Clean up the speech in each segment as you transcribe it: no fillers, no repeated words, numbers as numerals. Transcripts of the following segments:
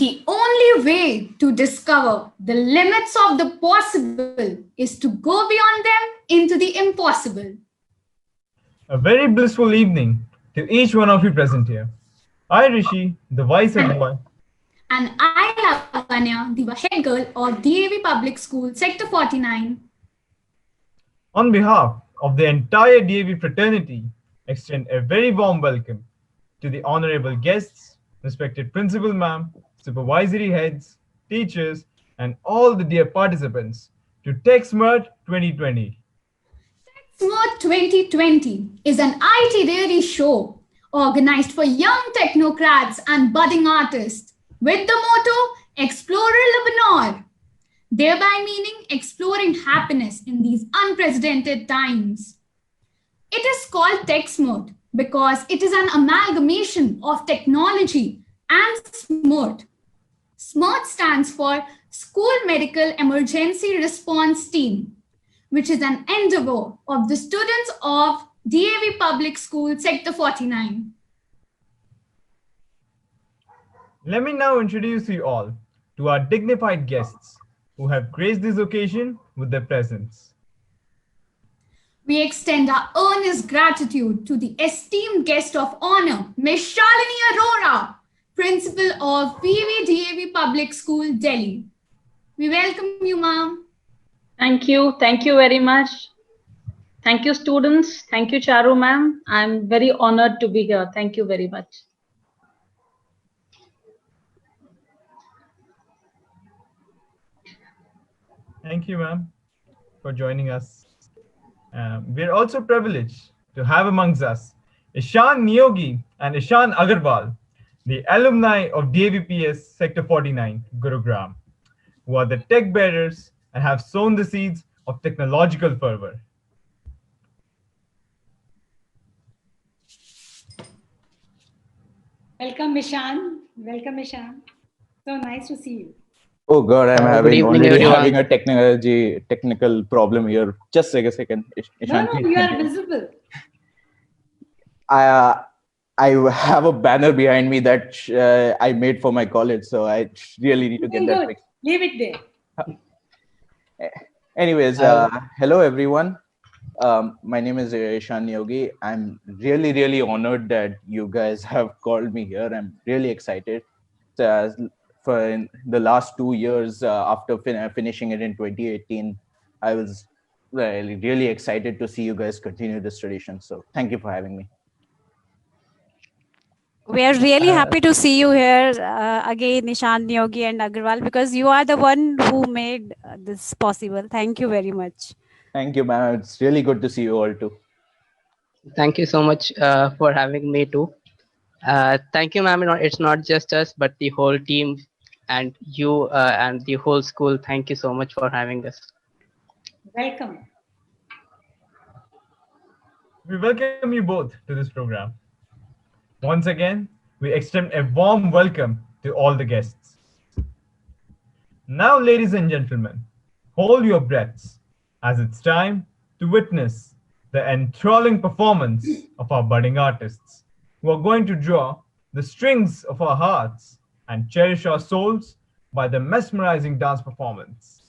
The only way to discover the limits of the possible is to go beyond them into the impossible. A very blissful evening to each one of you present here. I, Rishi, the vice head boy. And I, Lavanya, the head girl of D.A.V. Public School, Sector 49. On behalf of the entire D.A.V. fraternity, extend a very warm welcome to the honorable guests, respected principal ma'am, supervisory heads, teachers, and all the dear participants to Techsmert 2020. Techsmert 2020 is an IT reality show organized for young technocrats and budding artists with the motto, Explorer Lebanon, thereby meaning exploring happiness in these unprecedented times. It is called Techsmert because it is an amalgamation of technology and SMERT. SMERT stands for School Medical Emergency Response Team, which is an endeavor of the students of D.A.V. Public School, Sector 49. Let me now introduce you all to our dignified guests who have graced this occasion with their presence. We extend our earnest gratitude to the esteemed guest of honor, Ms. Shalini Arora, Principal of PVDAV Public School, Delhi. We welcome you, ma'am. Thank you. Thank you very much. Thank you, students. Thank you, Charu ma'am. I'm very honored to be here. Thank you very much. Thank you, ma'am, for joining us. We're also privileged to have amongst us Ishan Neogi and Ishan Agarwal, the alumni of DAVPS Sector 49, Gurugram, who are the tech bearers and have sown the seeds of technological fervor. Welcome, Ishan. Welcome, Ishan. So nice to see you. Oh God, I'm already everyone. having a technical problem here. Just take a second. Ishan, No, you are visible. I have a banner behind me that I made for my college, so I really need to get that fixed. Leave it there. Anyways, hello everyone. My name is Ishan Yogi. I'm really honored that you guys have called me here. I'm really excited. For the last 2 years after finishing it in 2018, I was really excited to see you guys continue this tradition. So thank you for having me. We are really happy to see you here again, Nishan, Yogi and Agarwal, because you are the one who made this possible. Thank you very much. Thank you, ma'am. It's really good to see you all too. Thank you so much for having me too. Thank you, ma'am. It's not just us, but the whole team and you and the whole school. Thank you so much for having us. Welcome. We welcome you both to this program. Once again, we extend a warm welcome to all the guests. Now, ladies and gentlemen, hold your breaths as it's time to witness the enthralling performance of our budding artists who are going to draw the strings of our hearts and cherish our souls by the mesmerizing dance performance.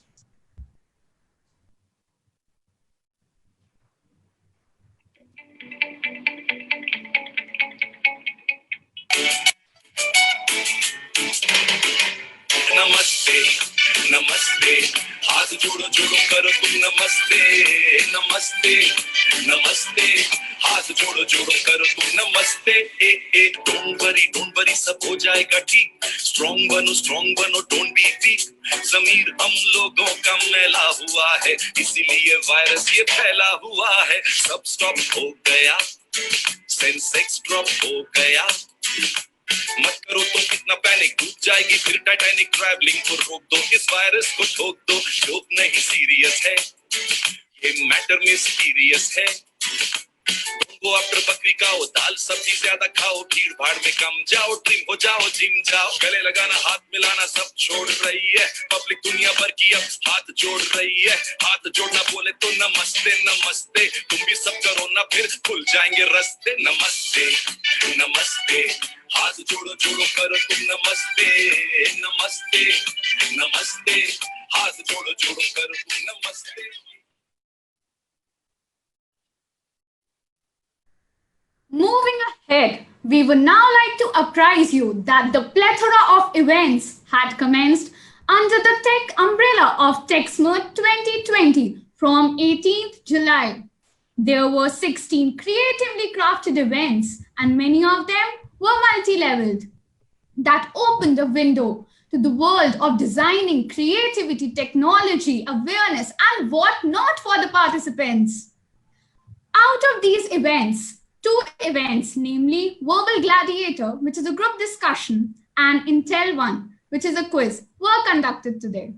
नमस्ते नमस्ते हाथ जोड़ो जोड़ो करो तुम नमस्ते नमस्ते नमस्ते हाथ जोड़ो जोड़ो करो तुम नमस्ते ए डोंट वरी सब हो जाएगा ठीक स्ट्रॉन्ग बनो डोंट बी वीक ज़मीर हम लोगों का मैला हुआ है इसीलिए वायरस ये फैला हुआ है सब स्टॉप हो गया सेंसेक्स ड्रॉप हो गया मत करो तुम कितना पैनिक डूब जाएगी फिर टाइटैनिक ट्रैवलिंग को रोक दो इस वायरस को ठोक दो जोक नहीं सीरियस है ये मैटर में सीरियस है तुमको आफ्टर बकरी खाओ दाल सब्जी ज्यादा खाओ भीड़ भाड़ में कम जाओ ट्रिम हो जाओ जिम जाओ गले लगाना हाथ मिलाना सब छोड़ रही है पब्लिक दुनिया भर की अब हाथ जोड़ रही है हाथ जोड़ना बोले तो नमस्ते नमस्ते तुम भी सब करो ना फिर खुल जाएंगे रास्ते नमस्ते नमस्ते हाथ जोड़ो जोड़ो करो तुम नमस्ते नमस्ते नमस्ते हाथ जोड़ो जोड़ो करो तुम नमस्ते. Moving ahead, we would now like to apprise you that the plethora of events had commenced under the tech umbrella of Techsmert 2020 from 18th July. There were 16 creatively crafted events, and many of them were multi-leveled. That opened a window to the world of designing, creativity, technology, awareness, and what not for the participants. Out of these events, two events, namely Verbal Gladiator, which is a group discussion, and Intel One, which is a quiz, were conducted today.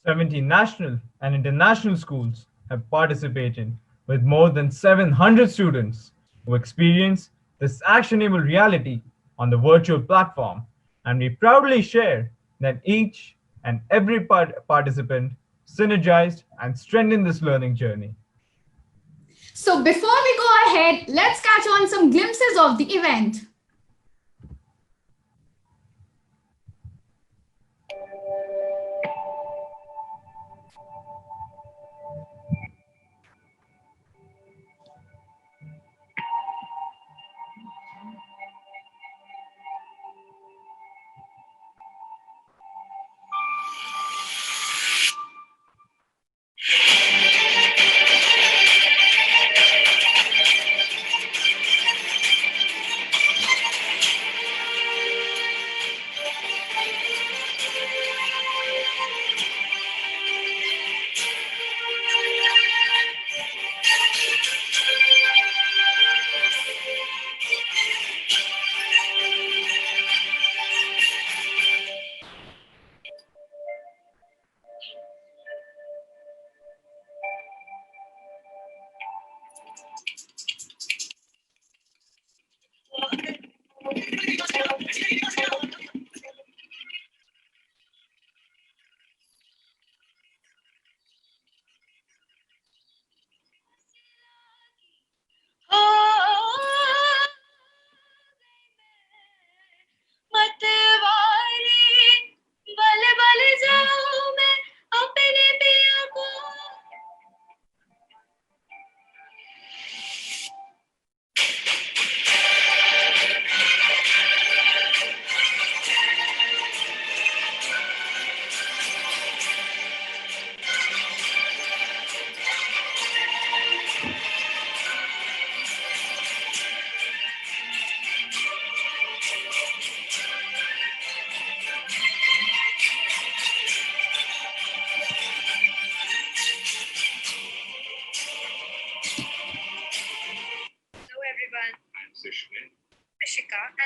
70 national and international schools have participated with more than 700 students who experience this actionable reality on the virtual platform, and we proudly share that each and every participant synergized and strengthened this learning journey. So before we go ahead, let's catch on some glimpses of the event.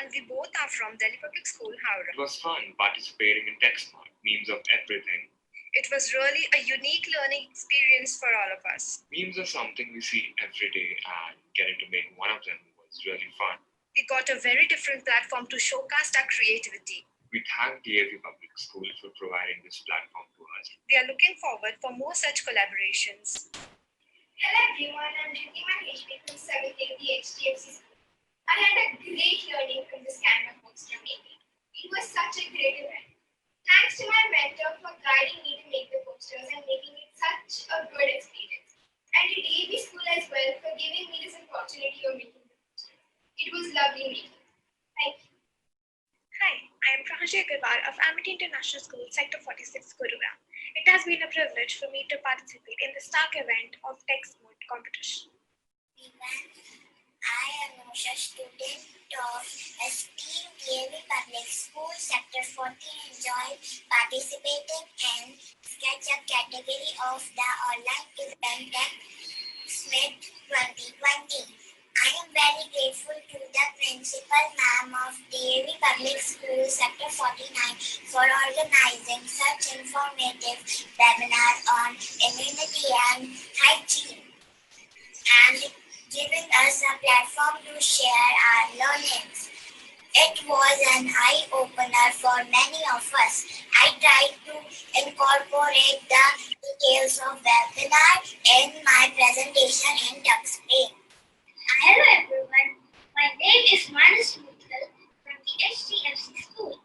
And we both are from Delhi Public School, Howrah. It was fun participating in Techsmert, memes of everything. It was really a unique learning experience for all of us. Memes are something we see every day, and getting to make one of them was really fun. We got a very different platform to showcase our creativity. We thank D.A.V Public School for providing this platform to us. We are looking forward for more such collaborations. Hello everyone, I'm Jyoti Mahesh from 7th grade HDFC School. I had a great learning from this kind of poster making. It was such a great event. Thanks to my mentor for guiding me to make the posters and making it such a good experience. And to D.A.V School as well for giving me this opportunity of making the posters. It was lovely making. Thank you. Hi, I am Prahashi Agarwal of Amity International School, Sector 46, Gurugram. It has been a privilege for me to participate in the stark event of Techsmert competition. I am Usha, student of esteemed D.A.V Public School, Sector 14, enjoyed participating in SketchUp category of the online event Techsmert 2020. I am very grateful to the principal ma'am of D.A.V Public School, Sector 49 for organizing such informative webinar on immunity and hygiene and giving us a platform to share our learnings. It was an eye-opener for many of us. I tried to incorporate the details of webinar in my presentation in Techsmert. Hello everyone, my name is Manas Muthal from the HDFC School.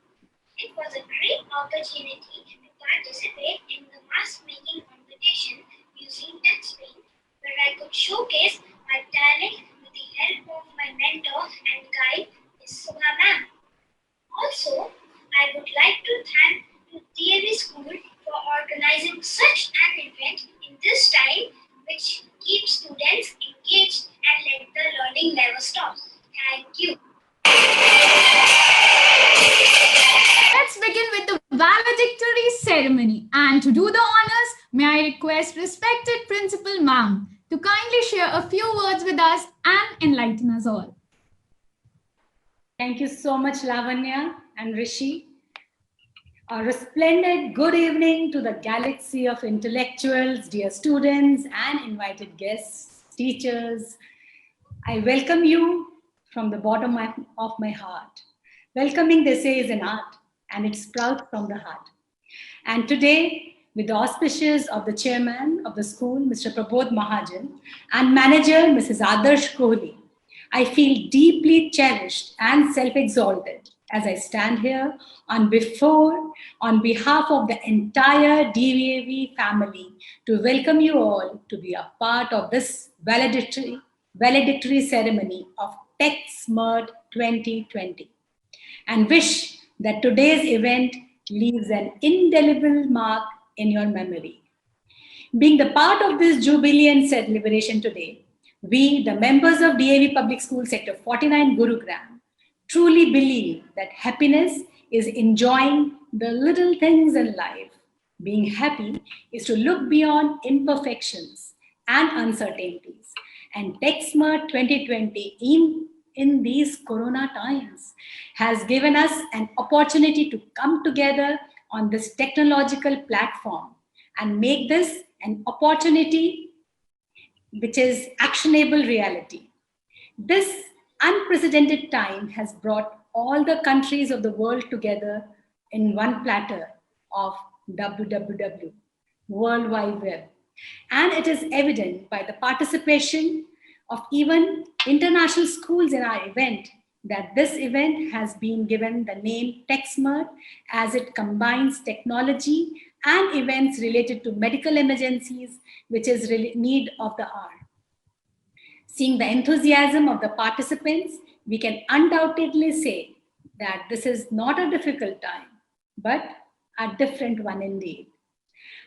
It was a great opportunity to participate in the mask making competition using Techsmert, where I could showcase my talent with the help of my mentor and guide, Ms. Subha ma'am. Also, I would like to thank the D.A.V school for organizing such an event in this time, which keeps students engaged and let the learning never stop. Thank you. Let's begin with the valedictory ceremony. And to do the honors, may I request respected Principal Ma'am to kindly share a few words with us and enlighten us all. Thank you so much, Lavanya and Rishi. A resplendent good evening to the galaxy of intellectuals, dear students and invited guests, teachers. I welcome you from the bottom of my heart. Welcoming, they say, is an art, and it sprouts from the heart. And today, with the auspices of the chairman of the school, Mr. Prabodh Mahajan, and manager, Mrs. Adarsh Kohli, I feel deeply cherished and self-exalted as I stand here on behalf of the entire D.A.V family to welcome you all to be a part of this valedictory ceremony of Techsmert 2020, and wish that today's event leaves an indelible mark in your memory. Being the part of this jubilee and celebration today, we, the members of D.A.V Public School Sector 49 Gurugram, truly believe that happiness is enjoying the little things in life. Being happy is to look beyond imperfections and uncertainties. And Techsmert 2020 in these corona times has given us an opportunity to come together on this technological platform and make this an opportunity which is actionable reality. This unprecedented time has brought all the countries of the world together in one platter of WWW, World Wide Web. And it is evident by the participation of even international schools in our event that this event has been given the name Techsmert, as it combines technology and events related to medical emergencies, which is really need of the hour. Seeing the enthusiasm of the participants, we can undoubtedly say that this is not a difficult time, but a different one indeed.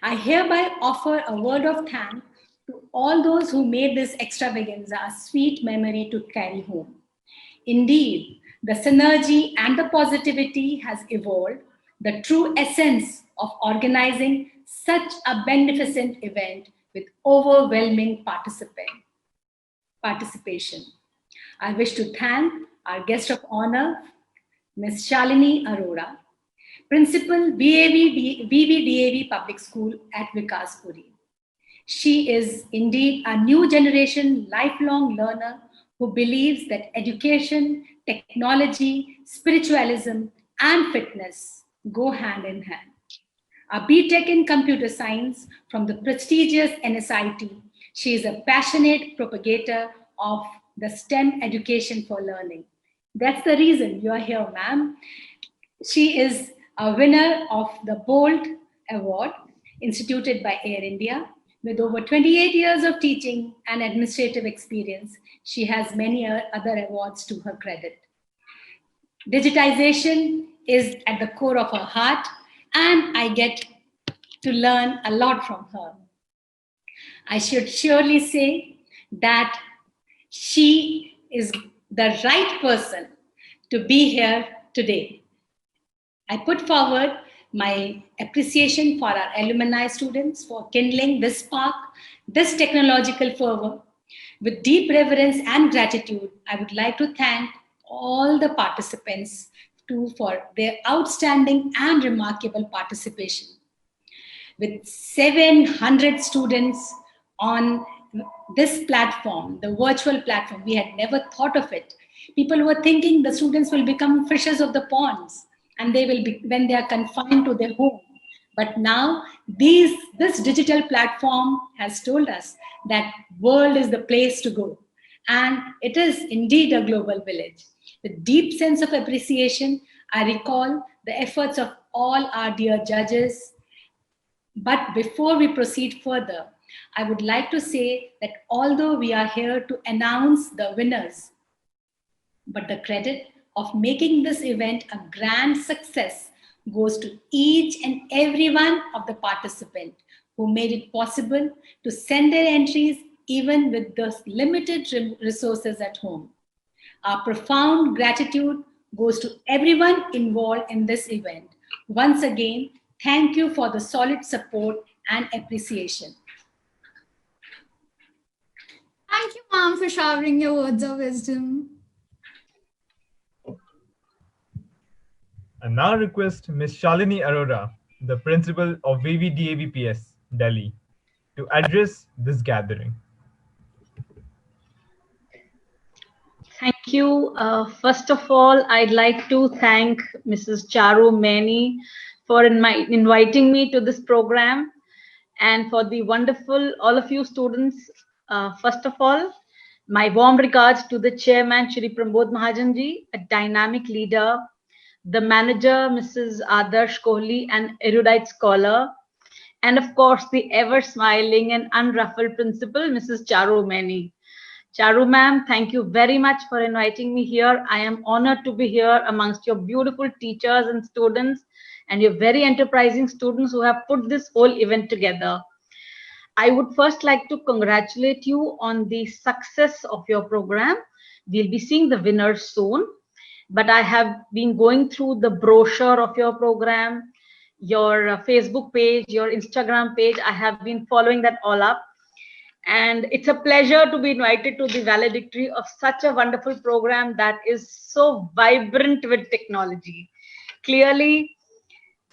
I hereby offer a word of thanks to all those who made this extravaganza a sweet memory to carry home. Indeed, the synergy and the positivity has evolved, the true essence of organizing such a beneficent event with overwhelming participation. I wish to thank our guest of honor, Ms. Shalini Arora, Principal VVDAV Public School at Vikaspuri. She is indeed a new generation lifelong learner who believes that education, technology, spiritualism, and fitness go hand in hand. A BTech in computer science from the prestigious NSIT, she is a passionate propagator of the STEM education for learning. That's the reason you are here, ma'am. She is a winner of the Bolt Award instituted by Air India. With over 28 years of teaching and administrative experience, she has many other awards to her credit. Digitization is at the core of her heart, and I get to learn a lot from her. I should surely say that she is the right person to be here today. I put forward my appreciation for our alumni students for kindling this spark, this technological fervor. With deep reverence and gratitude, I would like to thank all the participants too for their outstanding and remarkable participation. With 700 students on this platform, the virtual platform, we had never thought of it. People were thinking the students will become fishers of the ponds, and they will be when they are confined to their home. But now this digital platform has told us that world is the place to go. And it is indeed a global village. With deep sense of appreciation, I recall the efforts of all our dear judges. But before we proceed further, I would like to say that although we are here to announce the winners, but the credit of making this event a grand success goes to each and every one of the participants who made it possible to send their entries even with the limited resources at home. Our profound gratitude goes to everyone involved in this event. Once again, thank you for the solid support and appreciation. Thank you, ma'am, for showering your words of wisdom. I now request Ms. Shalini Arora, the principal of VVDAVPS, Delhi, to address this gathering. Thank you. First of all, I'd like to thank Mrs. Charu Mani for inviting me to this program and for the wonderful, all of you students. First of all, my warm regards to the chairman, Shri Pramod Mahajanji, a dynamic leader, the manager, Mrs. Adarsh Kohli, an erudite scholar, and of course, the ever smiling and unruffled principal, Mrs. Charu Mani. Charu ma'am, thank you very much for inviting me here. I am honored to be here amongst your beautiful teachers and students and your very enterprising students who have put this whole event together. I would first like to congratulate you on the success of your program. We'll be seeing the winners soon, but I have been going through the brochure of your program, your Facebook page, your Instagram page. I have been following that all up. And it's a pleasure to be invited to the valedictory of such a wonderful program that is so vibrant with technology. Clearly,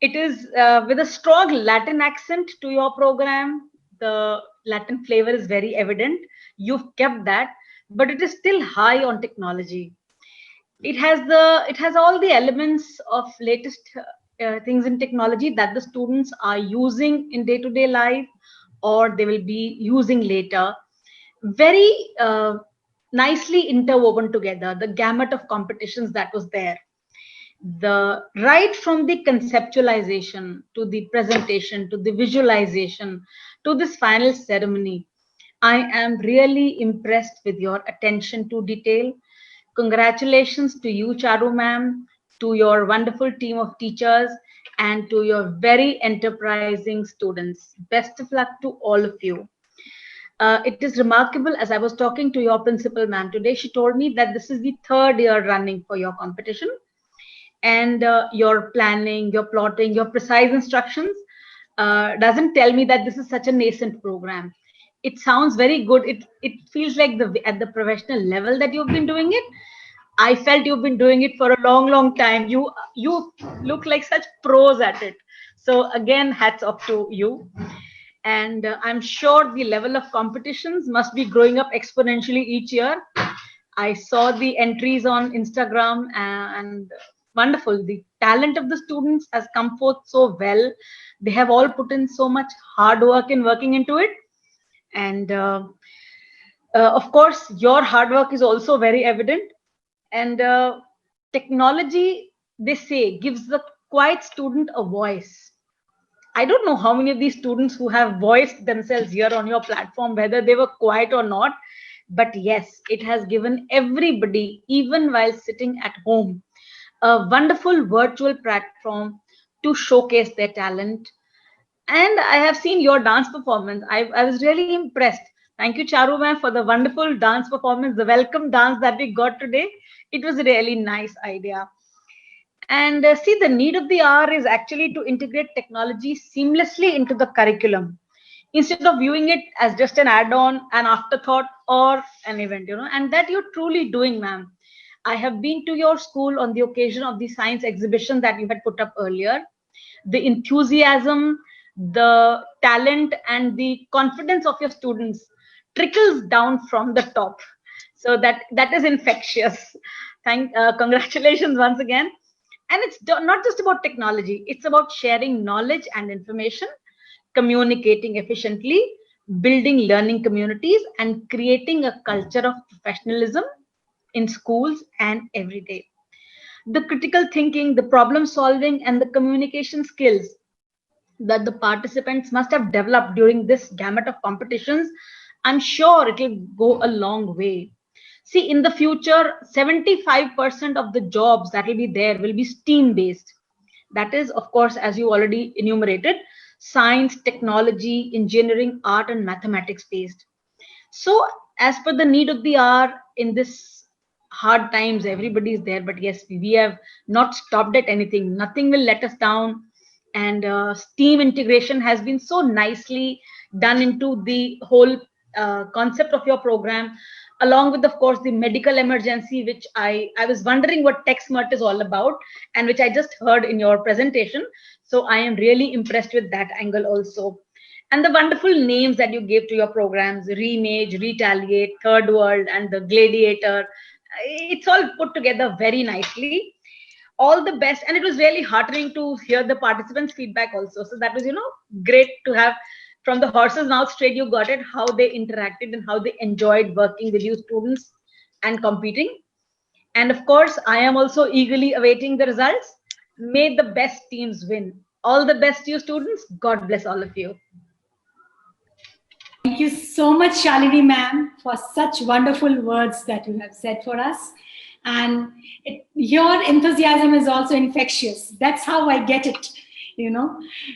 it is with a strong Latin accent to your program. The Latin flavor is very evident. You've kept that, but it is still high on technology. It has all the elements of latest things in technology that the students are using in day-to-day life or they will be using later. Very nicely interwoven together, the gamut of competitions that was there. The right from the conceptualization to the presentation to the visualization to this final ceremony, I am really impressed with your attention to detail. Congratulations to you, Charu ma'am, to your wonderful team of teachers, and to your very enterprising students. Best of luck to all of you. It is remarkable, as I was talking to your principal ma'am today, she told me that this is the third year running for your competition, and your planning, your plotting, your precise instructions doesn't tell me that this is such a nascent program. It sounds very good. It feels like at the professional level that you've been doing it. I felt you've been doing it for a long time. You look like such pros at it. So again, hats off to you. And I'm sure the level of competitions must be growing up exponentially each year. I saw the entries on Instagram and wonderful. The talent of the students has come forth so well. They have all put in so much hard work in working into it. And of course, your hard work is also very evident. And technology, they say, gives the quiet student a voice. I don't know how many of these students who have voiced themselves here on your platform, whether they were quiet or not, but yes, it has given everybody, even while sitting at home, a wonderful virtual platform to showcase their talent. And I have seen your dance performance. I was really impressed. Thank you, Charu ma'am, for the wonderful dance performance, the welcome dance that we got today. It was a really nice idea. And see, the need of the hour is actually to integrate technology seamlessly into the curriculum instead of viewing it as just an add-on, an afterthought, or an event, and that you're truly doing, ma'am. I have been to your school on the occasion of the science exhibition that you had put up earlier. The enthusiasm, the talent, and the confidence of your students trickles down from the top. So that is infectious. Congratulations once again. And it's not just about technology, it's about sharing knowledge and information, communicating efficiently, building learning communities, and creating a culture of professionalism in schools and every day. the critical thinking, the problem solving, and the communication skills that the participants must have developed during this gamut of competitions, I'm sure it will go a long way. See, in the future, 75% of the jobs that will be there will be STEAM based. That is, of course, as you already enumerated, science, technology, engineering, art, and mathematics based. So, as per the need of the hour in this hard times, everybody is there. But yes, we have not stopped at anything. Nothing will let us down. And STEAM integration has been so nicely done into the whole concept of your program, along with, of course, the medical emergency, which I was wondering what Techsmert is all about, and which I just heard in your presentation. So I am really impressed with that angle also. And the wonderful names that you gave to your programs, Remage, Retaliate, Third World, and the Gladiator. It's all put together very nicely. All the best. And it was really heartening to hear the participants' feedback also. So that was, great to have from the horse's mouth straight. You got it, how they interacted and how they enjoyed working with you students and competing. And of course, I am also eagerly awaiting the results. May the best teams win. All the best to you students. God bless all of you. Thank you so much, Shalini ma'am, for such wonderful words that you have said for us. And your enthusiasm is also infectious. That's how I get it.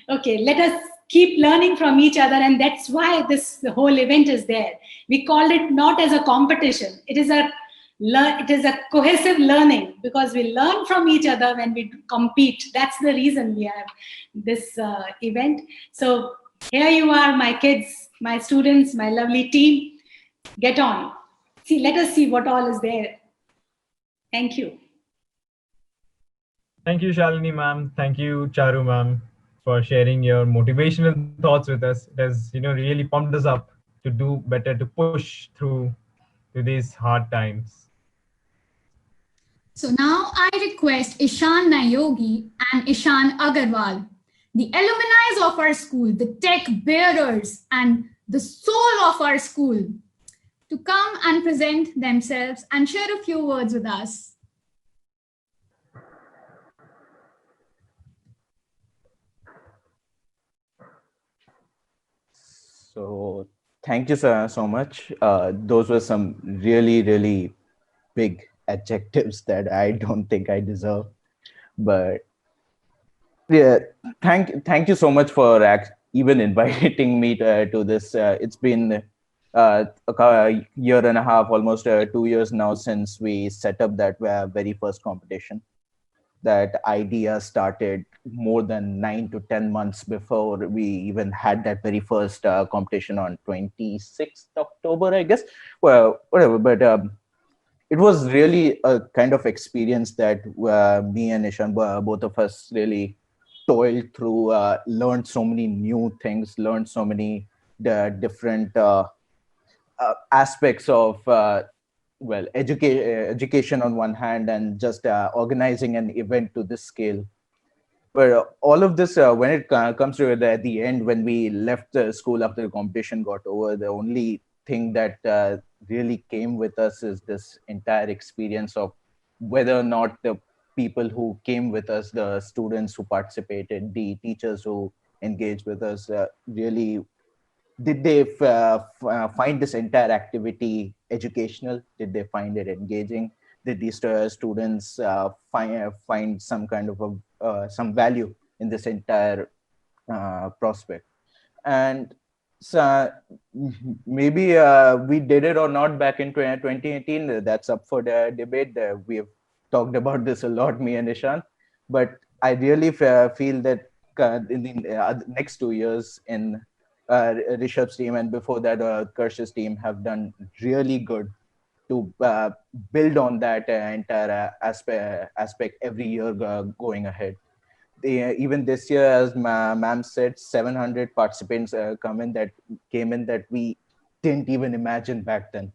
Okay, let us keep learning from each other, and that's why the whole event is there. We called it not as a competition. It is a cohesive learning, because we learn from each other when we compete. That's the reason we have this event. So here you are, my kids, my students, my lovely team. Get on. Let us see what all is there. Thank you. Thank you, Shalini ma'am. Thank you, Charu ma'am, for sharing your motivational thoughts with us. It has, really pumped us up to do better, to push through to these hard times. So now I request Ishan Nayogi and Ishan Agarwal, the alumni of our school, the tech bearers and the soul of our school, to come and present themselves and share a few words with us. So thank you so much. Those were some really, really big adjectives that I don't think I deserve. But yeah, thank you so much for even inviting me to this. It's been a year and a half, almost 2 years now since we set up that very first competition. That idea started more than 9 to 10 months before we even had that very first competition on 26th October, I guess. Well, whatever, but it was really a kind of experience that me and Ishan, both of us, really toiled through, learned so many new things, learned so many different aspects of education on one hand, and just organizing an event to this scale. But all of this, when it comes to at the end, when we left the school after the competition got over, the only thing that really came with us is this entire experience of whether or not the people who came with us, the students who participated, the teachers who engaged with us, really did they find this entire activity educational? Did they find it engaging? Did these students find some kind of some value in this entire prospect? And so maybe we did it or not back in 2018. That's up for the debate. We have talked about this a lot, me and Ishan. But I really feel that in the next 2 years in Rishabh's team, and before that, Karsh's team, have done really good to build on that entire aspect every year going ahead. Even this year, as ma'am said, 700 participants came in that we didn't even imagine back then,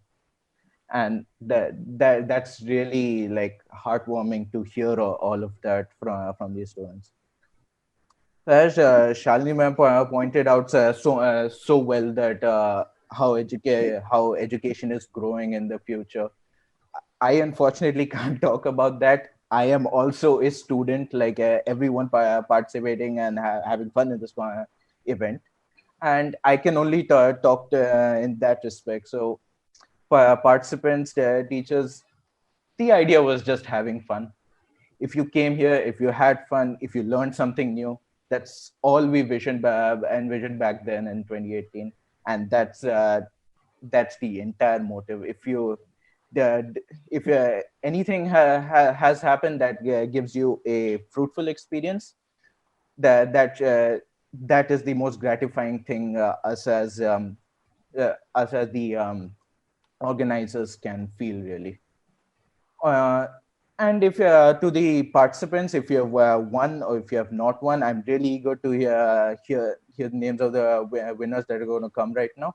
and that's really like heartwarming to hear all of that from these students. As Shalini ma'am pointed out so well, that how education is growing in the future. I unfortunately can't talk about that. I am also a student, like everyone participating and having fun in this event. And I can only talk in that respect. So, participants, teachers, the idea was just having fun. If you came here, if you had fun, if you learned something new, that's all we envisioned back then in 2018, and that's the entire motive. The, if anything has happened that gives you a fruitful experience, that is the most gratifying thing us as the organizers can feel, really. Uh, and if to the participants, if you have won or if you have not won, I'm really eager to hear the names of the winners that are going to come right now.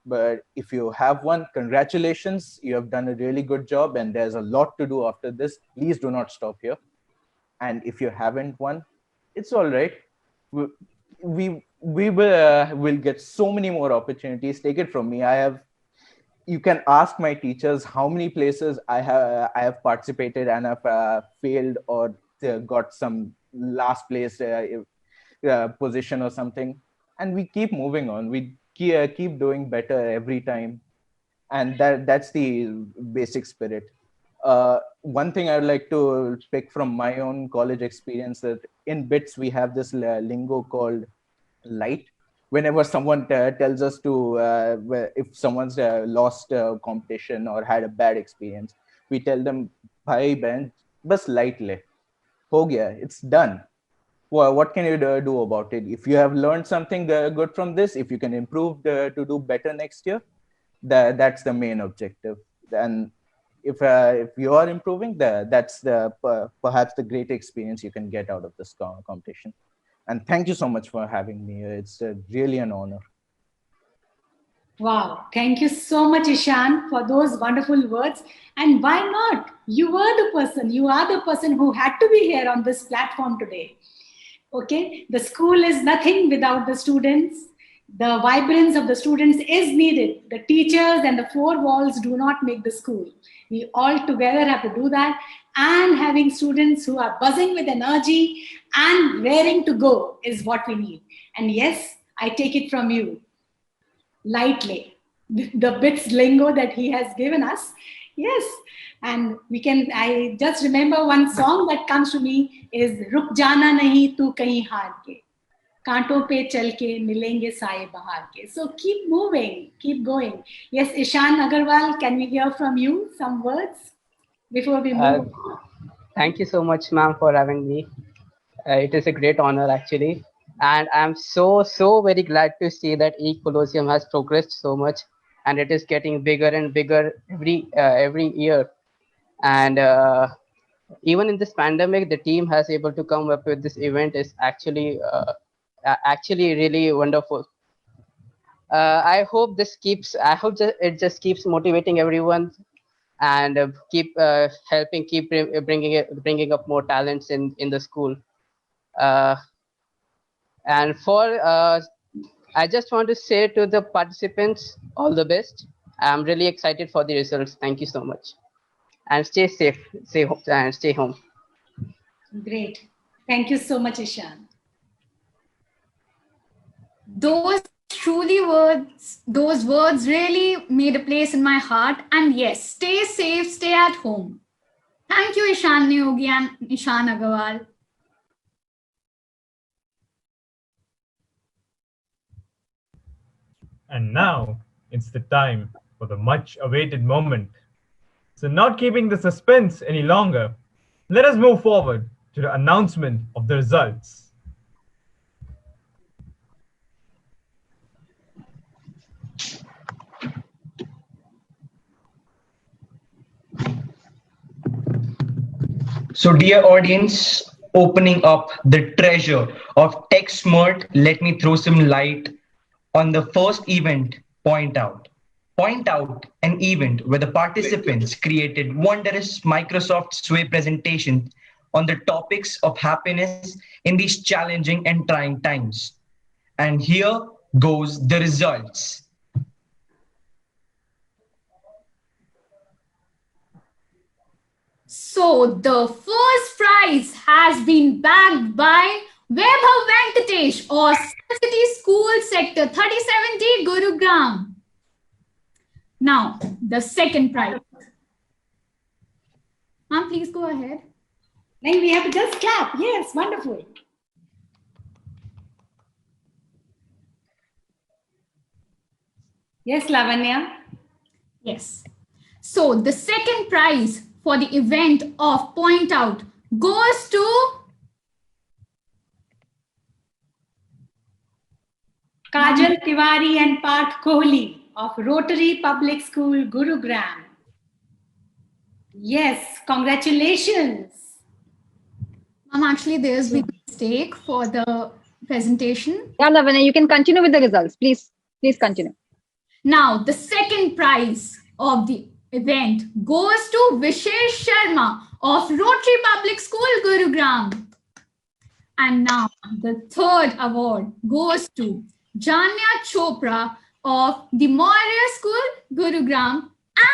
But if you have won, congratulations, you have done a really good job, and there's a lot to do after this. Please do not stop here. And if you haven't won, it's all right. We will get so many more opportunities. Take it from me, you can ask my teachers how many places I have participated and have failed or got some last place position or something, and we keep moving on. We keep doing better every time, and that's the basic spirit. One thing I would like to pick from my own college experience, that in bits we have this lingo called light. Whenever someone tells us to if someone's lost a competition or had a bad experience, we tell them, bhai ben, bas light le, ho gaya, it's done. Well, what can you do about it? If you have learned something good from this, if you can improve to do better next year, that's the main objective. And if you are improving, that's perhaps the great experience you can get out of this competition. And thank you so much for having me. It's really an honor. Wow. Thank you so much, Ishan, for those wonderful words. And why not? You are the person who had to be here on this platform today. Okay. The school is nothing without the students. The vibrance of the students is needed. The teachers and the four walls do not make the school. We all together have to do that. And having students who are buzzing with energy and raring to go is what we need. And yes, I take it from you lightly, the bits lingo that he has given us. Yes. And I just remember one song that comes to me is Ruk Jana Nahi Tu Kahin Haar Ke. कांटों पे चल के मिलेंगे साए बहार के. So keep moving, keep going. Yes, Ishan Agarwal, can we hear from you some words before we move? Thank you so much, ma'am, for having me. It is a great honor, actually. And I'm so very glad to see that E-Colosseum has progressed so much, and it is getting bigger and bigger every year. And even in this pandemic, the team has able to come up with this event is actually really wonderful. I hope it just keeps motivating everyone and keep helping keep bringing up more talents in the school. And I just want to say to the participants, all the best. I'm really excited for the results. Thank you so much, and stay safe, and stay home. Great. Thank you so much, Ishan. Those words really made a place in my heart. And yes, stay safe, stay at home. Thank you, Ishan Neogi and Ishan Agarwal. And now it's the time for the much awaited moment. So, not keeping the suspense any longer, let us move forward to the announcement of the results. So, dear audience, opening up the treasure of Techsmert, let me throw some light on the first event, Point Out. Point Out, an event where the participants created wondrous Microsoft Sway presentations on the topics of happiness in these challenging and trying times. And here goes the results. So the first prize has been bagged by Vaibhav Venkatesh of City School Sector 37D Gurugram. Now, the second prize. Ma'am, please go ahead. Then we have to just clap. Yes, wonderful. Yes, Lavanya. Yes. So the second prize for the event of Point Out goes to Kajal Tiwari and Parth Kohli of Rotary Public School, Gurugram. Yes, congratulations. Actually, there's been a mistake for the presentation. Yeah, Lavanya, you can continue with the results. Please continue. Now, the second prize of the event goes to Vishesh Sharma of Rotary Public School, Gurugram. And now, the third award goes to Janya Chopra of the Maurya School, Gurugram,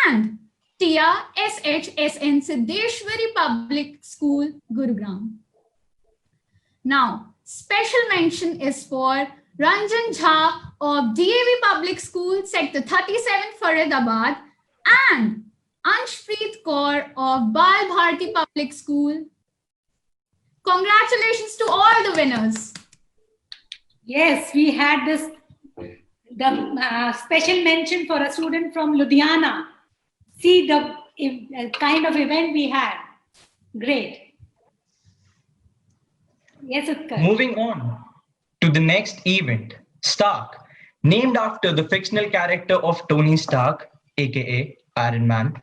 and Tia SHSN Siddheshwari Public School, Gurugram. Now, special mention is for Ranjan Jha of D.A.V Public School, Sector 37, Faridabad, and Anshpreet Kaur of Bal Bharati Public School. Congratulations to all the winners. Yes, we had the special mention for a student from Ludhiana. See the kind of event we had. Great. Yes, Utkarsh. Moving on to the next event, Stark, named after the fictional character of Tony Stark, aka Iron Man,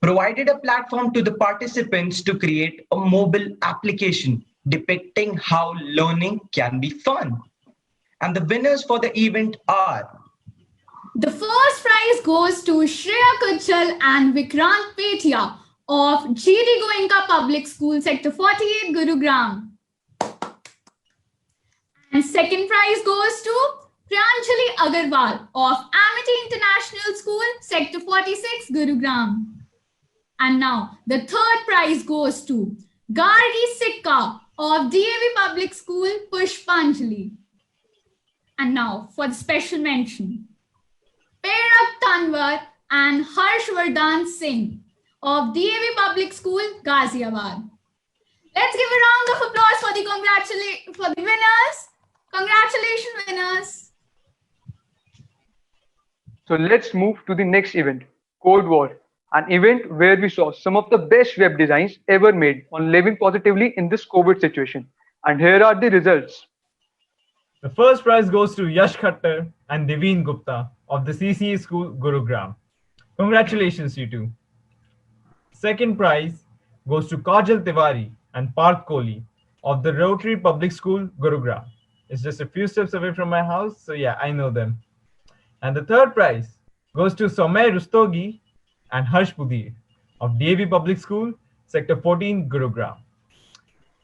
provided a platform to the participants to create a mobile application depicting how learning can be fun. And the winners for the event are... The first prize goes to Shreya Kuchal and Vikrant Petia of G.D. Goenka Public School, Sector 48, Gurugram. And second prize goes to Priyanjali Agarwal of Amity International School, Sector 46, Gurugram. And now the third prize goes to Gargi Sikka of D.A.V Public School, Pushpanjali. And now for the special mention, Perak Tanwar and Harshvardhan Singh of D.A.V Public School, Ghaziabad. Let's give a round of applause for the winners. Congratulations, winners. So let's move to the next event, Code War, an event where we saw some of the best web designs ever made on living positively in this COVID situation. And here are the results. The first prize goes to Yash Khattar and Deveen Gupta of the CCA School, Gurugram. Congratulations, you two. Second prize goes to Kajal Tiwari and Parth Kohli of the Rotary Public School, Gurugram. It's just a few steps away from my house, so yeah, I know them. And the third prize goes to Somay Rustogi and Harsh Pudhir of D.A.V Public School, Sector 14, Gurugram.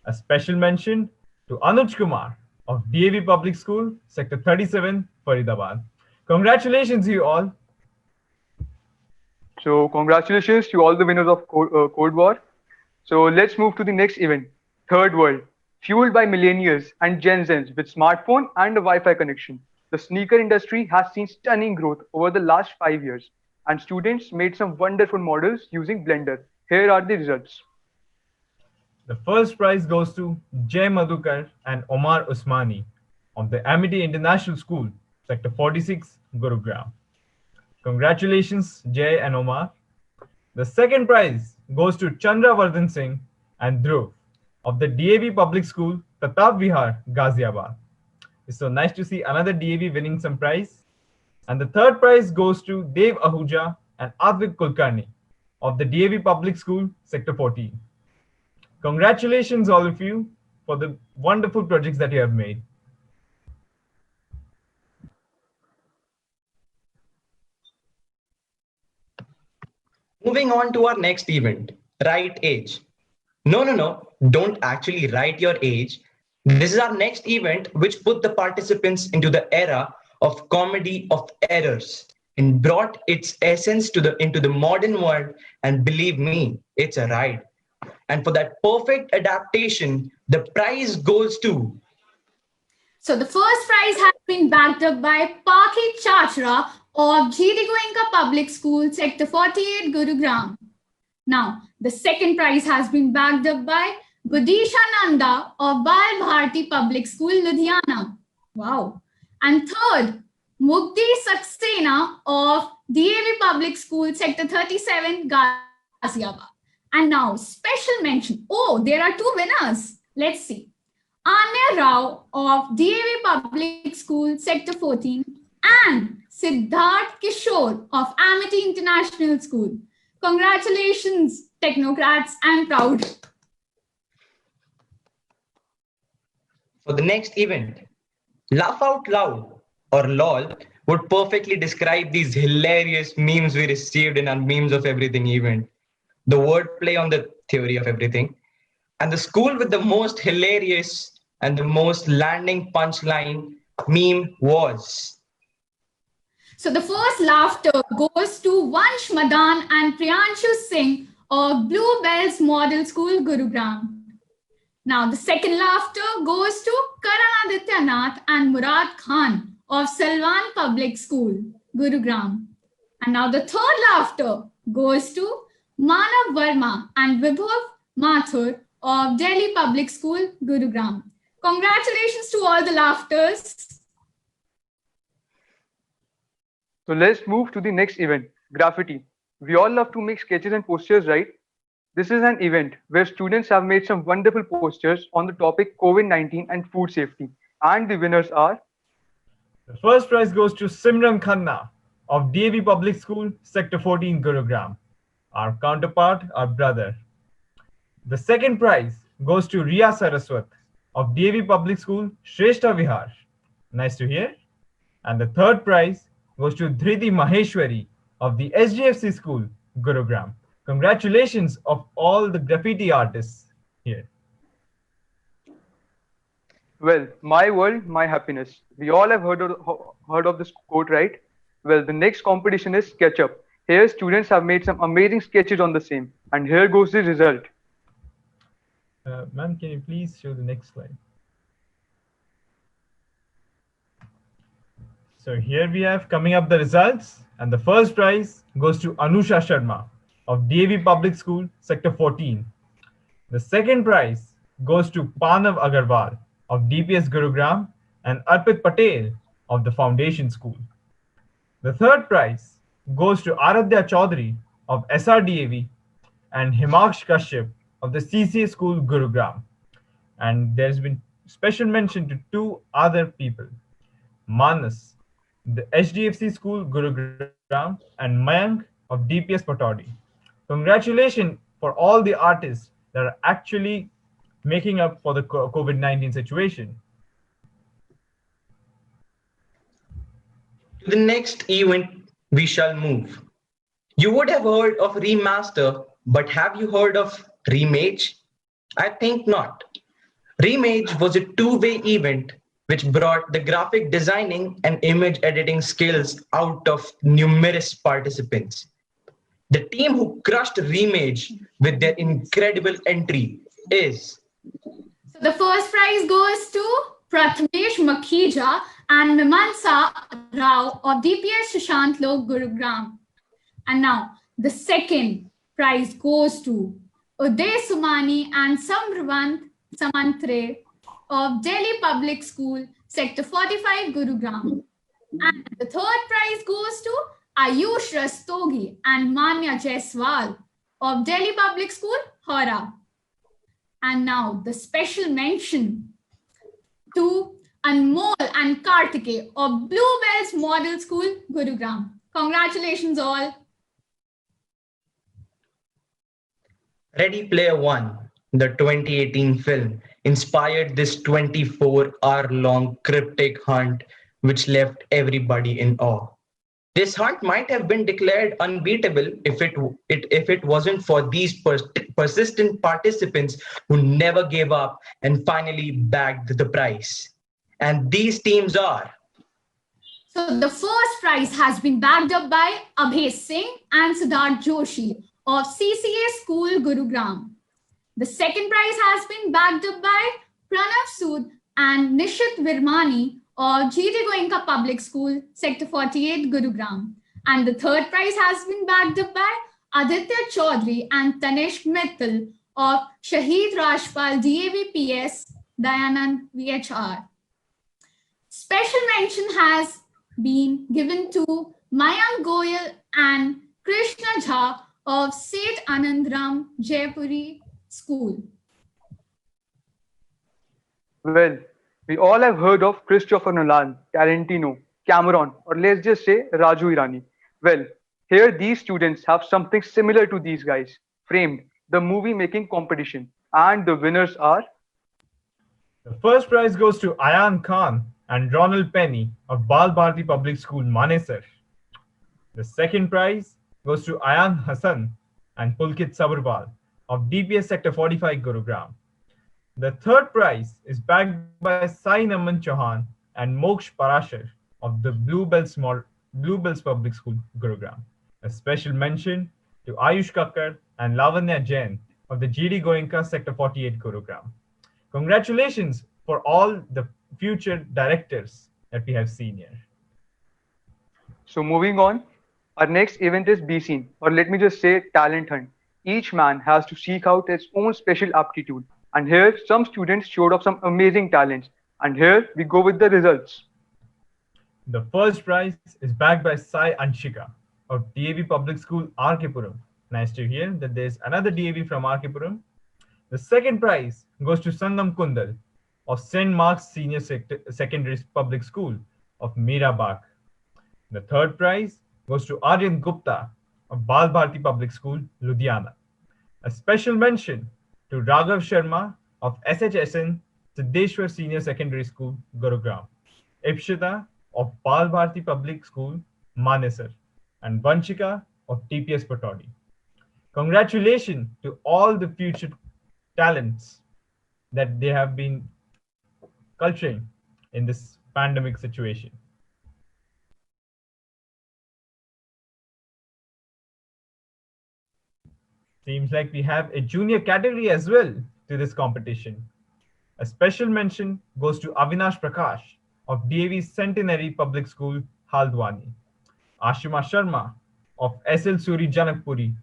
A special mention to Anuj Kumar of D.A.V Public School, Sector 37, Faridabad. Congratulations, you all. So congratulations to all the winners of Code War. So let's move to the next event, Third World, fueled by millennials and Gen Zs with smartphone and a Wi-Fi connection. The sneaker industry has seen stunning growth over the last 5 years, and students made some wonderful models using Blender. Here are the results. The first prize goes to Jay Madhukar and Omar Usmani of the Amity International School, Sector 46, Gurugram. Congratulations, Jay and Omar. The second prize goes to Chandra Vardhan Singh and Dhruv of the D.A.V Public School, Pratap Vihar, Ghaziabad. It's so nice to see another D.A.V winning some prize. And the third prize goes to Dev Ahuja and Advik Kulkarni of the D.A.V Public School, Sector 14. Congratulations, all of you, for the wonderful projects that you have made. Moving on to our next event, Right Age. No, don't actually write your age. This is our next event, which put the participants into the era of comedy of errors. and brought its essence into the modern world. And believe me, it's a ride. And for that perfect adaptation, the prize goes to. So the first prize has been backed up by Paki Chachra of G.D. Goenka Public School, Sector 48, Gurugram. Now, the second prize has been backed up by Budisha Nanda of Bal Bharti Public School, Ludhiana. Wow. And third, Mukti Saxena of D.A.V. Public School, Sector 37, Ghaziabad. And now, special mention. Oh, there are two winners. Let's see. Anya Rao of D.A.V. Public School, Sector 14, and Siddharth Kishore of Amity International School. Congratulations, technocrats. I'm proud. For the next event, Laugh Out Loud or LOL would perfectly describe these hilarious memes we received in our Memes of Everything event. The wordplay on the theory of everything, and the school with the most hilarious and the most landing punchline meme was. So the first laughter goes to Vansh Madan and Priyanshu Singh of Bluebells Model School, Gurugram. Now the second laughter goes to Karan Aditya Nath and Murad Khan of Salwan Public School, Gurugram. And now the third laughter goes to Manav Verma and Vibhav Mathur of Delhi Public School, Gurugram. Congratulations to all the laughters. So let's move to the next event, graffiti. We all love to make sketches and posters, right? This is an event where students have made some wonderful posters on the topic COVID-19 and food safety. And the winners are? The first prize goes to Simran Khanna of D.A.V. Public School, Sector 14, Gurugram. Our counterpart, our brother. The second prize goes to Riya Saraswat of D.A.V. Public School, Shrestha Vihar. Nice to hear. And the third prize goes to Dhriti Maheshwari of the SGFC School, Gurugram. Congratulations of all the graffiti artists here. Well, my world, my happiness. We all have heard of this quote, right? Well, the next competition is SketchUp. Here, students have made some amazing sketches on the same. And here goes the result. Ma'am, can you please show the next slide? So here we have coming up the results. And the first prize goes to Anusha Sharma of D.A.V. Public School, Sector 14. The second prize goes to Panav Agarwal of DPS Gurugram and Arpit Patel of the Foundation School. The third prize goes to Aradhya Chaudhary of SRDAV and Himaksh Kashyap of the CCA School, Gurugram. And there's been special mention to two other people, Manas, the HDFC School, Gurugram, and Mayank of DPS Patodi. Congratulations for all the artists that are actually making up for the COVID-19 situation. To the next event, we shall move. You would have heard of remaster, but have you heard of remage? I think not. Remage was a two-way event which brought the graphic designing and image editing skills out of numerous participants. The team who crushed Remage with their incredible entry is. So the first prize goes to Prathamesh Makhija and Mimansa Rao of DPS Sushant Lok, Gurugram. And now the second prize goes to Uday Sumani and Samravant Samantre of Delhi Public School, Sector 45, Gurugram. And the third prize goes to Ayush Rastogi and Manya Jaiswal of Delhi Public School, Hora. And now the special mention to Anmol and Kartike of Bluebells Model School, Gurugram. Congratulations all. Ready Player One, the 2018 film, inspired this 24-hour-long cryptic hunt which left everybody in awe. This hunt might have been declared unbeatable if it wasn't for these persistent participants who never gave up and finally bagged the prize. And these teams are. So the first prize has been backed up by Abhay Singh and Siddharth Joshi of CCA School, Gurugram. The second prize has been backed up by Pranav Sood and Nishit Virmani of GD Goenka Public School, Sector 48, Gurugram. And the third prize has been backed up by Aditya Chaudhary and Tanishq Mittal of Shahid Rajpal D.A.V. PS, Dayanand VHR. Special mention has been given to Mayank Goyal and Krishna Jha of Seth Anandram Jaipuri School. Well, we all have heard of Christopher Nolan, Tarantino, Cameron, or let's just say Raju Irani. Well, here these students have something similar to these guys, framed the movie making competition, and the winners are. The first prize goes to Ayan Khan and Ronald Penny of Bal Bharati Public School, Manesar. The second prize goes to Ayan Hassan and Pulkit Sabarbal of DPS Sector 45, Gurugram. The third prize is backed by Sai Naman Chauhan and Moksh Parashar of the Bluebells Public School, Gurugram. A special mention to Ayush Kakkar and Lavanya Jain of the GD Goenka Sector 48, Gurugram. Congratulations for all the future directors that we have seen here. So moving on, our next event is Be Seen, or let me just say Talent Hunt. Each man has to seek out his own special aptitude. And here, some students showed off some amazing talents. And here we go with the results. The first prize is backed by Sai Anshika of D.A.V. Public School, R.K.Puram. Nice to hear that there's another D.A.V. from R.K.Puram. The second prize goes to Sangam Kundal of St. Mark's Senior Secondary Public School of Mirabag. The third prize goes to Aryan Gupta of Bal Bharati Public School, Ludhiana. A special mention to Raghav Sharma of SHSN Siddheshwar Senior Secondary School, Gurugram. Ipshita of Bal Bharati Public School, Manesar. And Vanchika of TPS Patodi. Congratulations to all the future talents that they have been culturing in this pandemic situation. Seems like we have a junior category as well to this competition. A special mention goes to Avinash Prakash of DAV Centenary Public School, Haldwani, Ashima Sharma of SL Suri Janakpuri,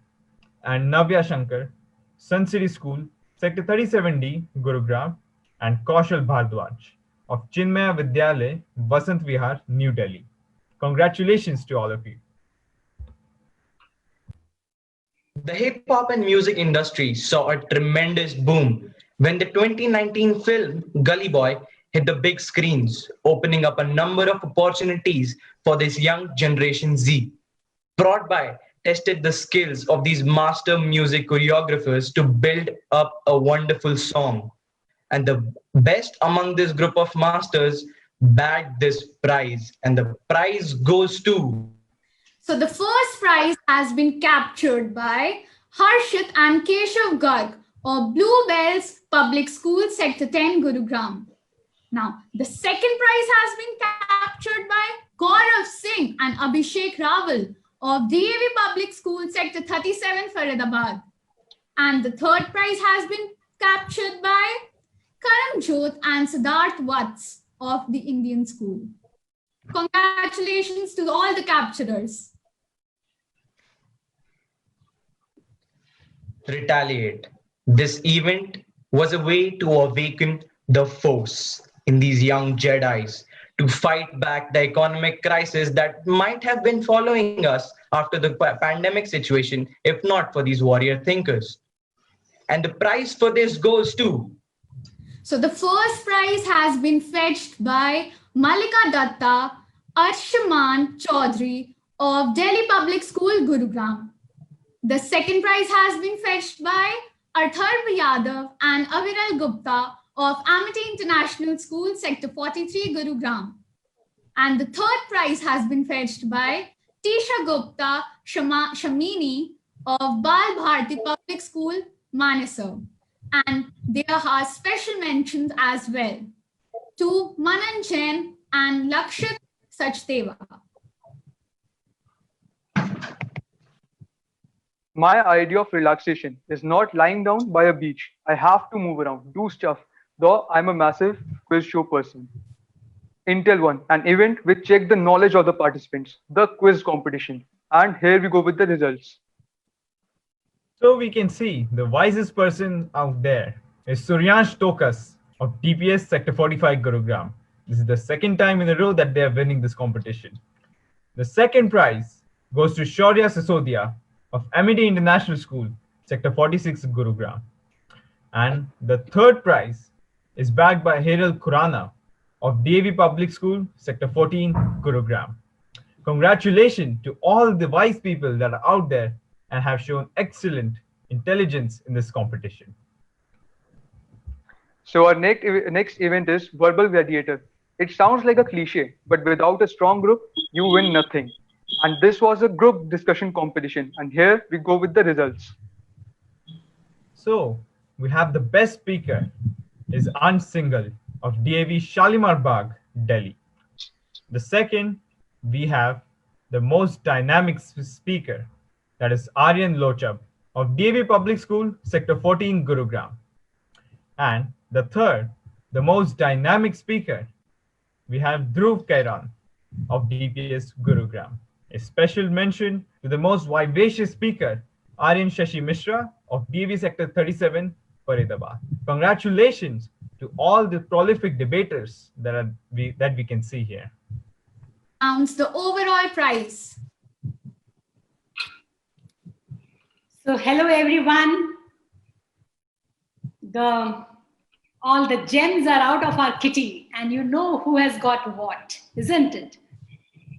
and Navya Shankar, Sun City School, Sector 37D, Gurugram, and Kaushal Bhardwaj of Chinmaya Vidyalay, Vasant Vihar, New Delhi. Congratulations to all of you. The hip hop and music industry saw a tremendous boom when the 2019 film Gully Boy hit the big screens, opening up a number of opportunities for this young generation Z. Brought by tested the skills of these master music choreographers to build up a wonderful song. And the best among this group of masters bagged this prize, and the prize goes to. So the first prize has been captured by Harshit and Keshav Garg of Bluebells Public School, Sector 10, Gurugram. Now, the second prize has been captured by Gaurav Singh and Abhishek Rawal of D.A.V. Public School, Sector 37, Faridabad. And the third prize has been captured by Karam Jyot and Siddharth Vats of the Indian School. Congratulations to all the capturers. Retaliate. This event was a way to awaken the force in these young Jedis to fight back the economic crisis that might have been following us after the pandemic situation, if not for these warrior thinkers. And the prize for this goes to. So the first prize has been fetched by Malika Datta, Arshman Chaudhary of Delhi Public School, Gurugram. The second prize has been fetched by Artharv Yadav and Aviral Gupta of Amity International School, Sector 43, Gurugram. And the third prize has been fetched by Tisha Gupta Shamini of Bal Bharati Public School, Manesar. And there are special mentions as well to Manan Jain and Lakshit Sachdeva. My idea of relaxation is not lying down by a beach. I have to move around, do stuff, though I'm a massive quiz show person. Intel One, an event which checked the knowledge of the participants, the quiz competition. And here we go with the results. So we can see the wisest person out there is Suryansh Tokas of DPS Sector 45 Gurugram. This is the second time in a row that they are winning this competition. The second prize goes to Shaurya Sisodia of Amity International School, Sector 46 Gurugram. And the third prize is backed by Heral Khurana of D.A.V Public School, Sector 14 Gurugram. Congratulations to all the wise people that are out there and have shown excellent intelligence in this competition. So our next event is Verbal Gladiator. It sounds like a cliche, but without a strong group, you win nothing. And this was a group discussion competition. And here we go with the results. So we have the best speaker is Ansh Singhal of D.A.V Shalimar Bagh, Delhi. The second, we have the most dynamic speaker, that is Aryan Lochab of D.A.V Public School, Sector 14 Gurugram. And the third, the most dynamic speaker, we have Dhruv Kairan of DPS Gurugram. A special mention to the most vivacious speaker, Aryan Shashi Mishra of DAV Sector 37, Faridabad. Congratulations to all the prolific debaters that we can see here. Announce the overall prize. So hello everyone. All the gems are out of our kitty and you know who has got what, isn't it?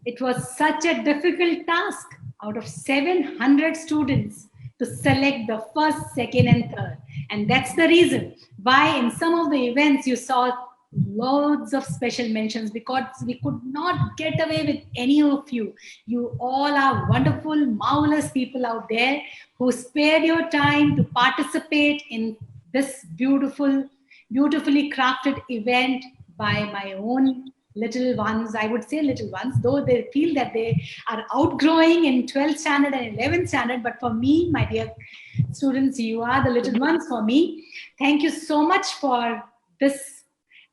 It was such a difficult task out of 700 students to select the first, second and third. And that's the reason why in some of the events you saw loads of special mentions, because we could not get away with any of you. You all are wonderful, marvelous people out there who spared your time to participate in this beautifully crafted event by my own little ones. I would say little ones, though they feel that they are outgrowing in 12th standard and 11th standard. But for me, my dear students, you are the little ones for me. Thank you so much for this.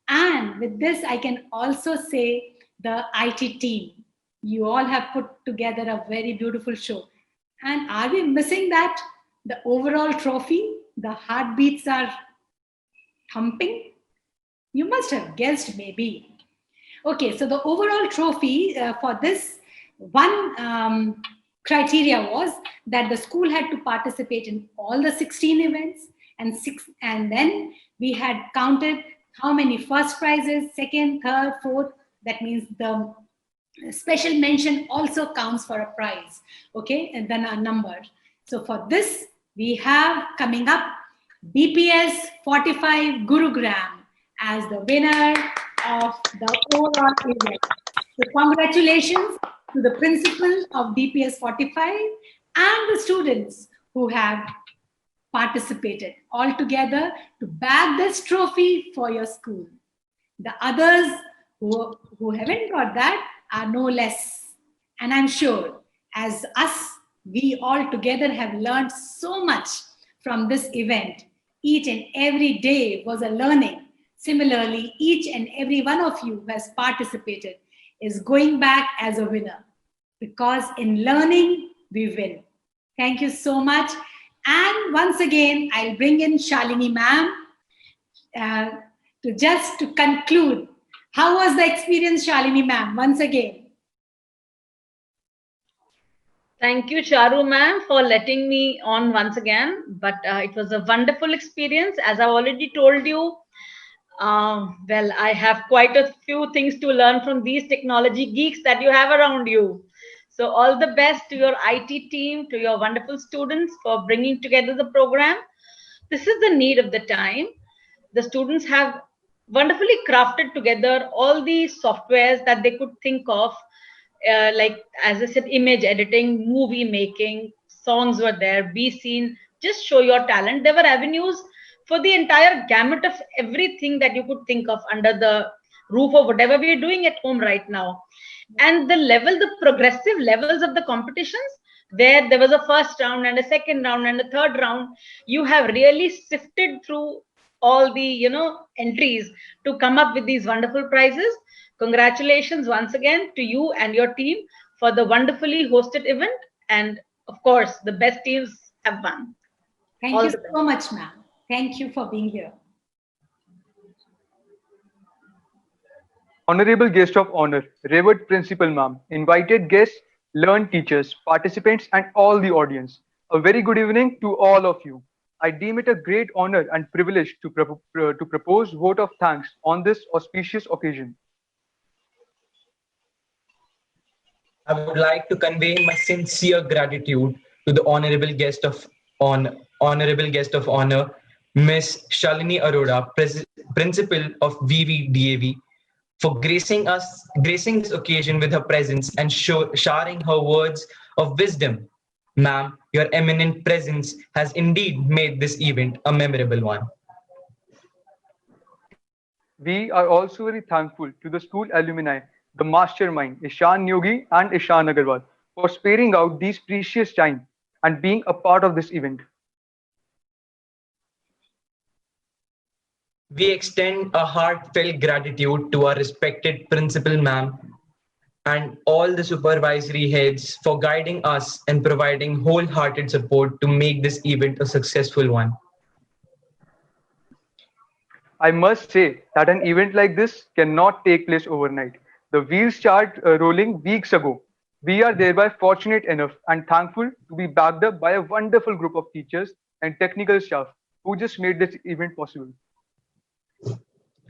And with this, I can also say the IT team. You all have put together a very beautiful show. And are we missing that? The overall trophy, the heartbeats are thumping? You must have guessed maybe. Okay, so the overall trophy for this one criteria was that the school had to participate in all the 16 events and then we had counted how many first prizes, second, third, fourth. That means the special mention also counts for a prize, okay, and then a number. So for this, we have coming up BPS 45 Gurugram as the winner of the overall event. So congratulations to the principal of DPS 45 and the students who have participated all together to bag this trophy for your school. The others who haven't got that are no less. And I'm sure as us, we all together have learned so much from this event. Each and every day was a learning. Similarly, each and every one of you who has participated is going back as a winner, because in learning, we win. Thank you so much. And once again, I'll bring in Shalini ma'am to conclude. How was the experience, Shalini ma'am, once again? Thank you, Charu ma'am, for letting me on once again. But it was a wonderful experience. As I've already told you, well, I have quite a few things to learn from these technology geeks that you have around you. So all the best to your IT team, to your wonderful students for bringing together the program. This is the need of the time. The students have wonderfully crafted together all the softwares that they could think of, like, as I said, image editing, movie making, songs were there, be seen, just show your talent. There were avenues for the entire gamut of everything that you could think of under the roof of whatever we're doing at home right now. And the progressive levels of the competitions, where there was a first round and a second round and a third round, you have really sifted through all the entries to come up with these wonderful prizes. Congratulations once again to you and your team for the wonderfully hosted event, and of course the best teams have won. Thank you so much, ma'am. Thank you for being here. Honorable guest of honor, revered principal ma'am, invited guests, learned teachers, participants, and all the audience. A very good evening to all of you. I deem it a great honor and privilege to propose vote of thanks on this auspicious occasion. I would like to convey my sincere gratitude to the honorable guest of honor, Miss Shalini Arora, Principal of D.A.V, for gracing this occasion with her presence and showering her words of wisdom. Ma'am, your eminent presence has indeed made this event a memorable one. We are also very thankful to the school alumni, the mastermind, Ishan Yogi and Ishan Agarwal, for sparing out these precious time and being a part of this event. We extend a heartfelt gratitude to our respected principal ma'am and all the supervisory heads for guiding us and providing wholehearted support to make this event a successful one. I must say that an event like this cannot take place overnight. The wheels started rolling weeks ago. We are thereby fortunate enough and thankful to be backed up by a wonderful group of teachers and technical staff who just made this event possible.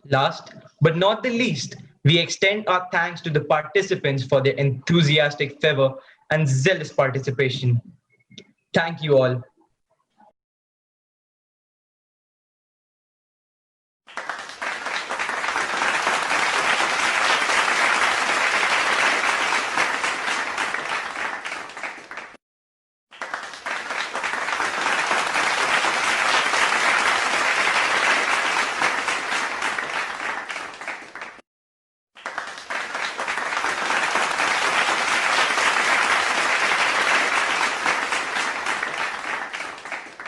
Last but not the least, we extend our thanks to the participants for their enthusiastic fervor and zealous participation. Thank you all.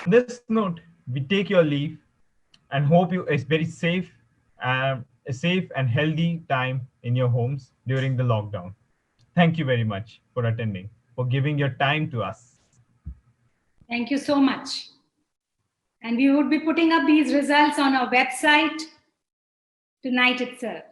On this note, we take your leave and hope you a very safe and healthy time in your homes during the lockdown. Thank you very much for attending, for giving your time to us. Thank you so much. And we would be putting up these results on our website tonight itself.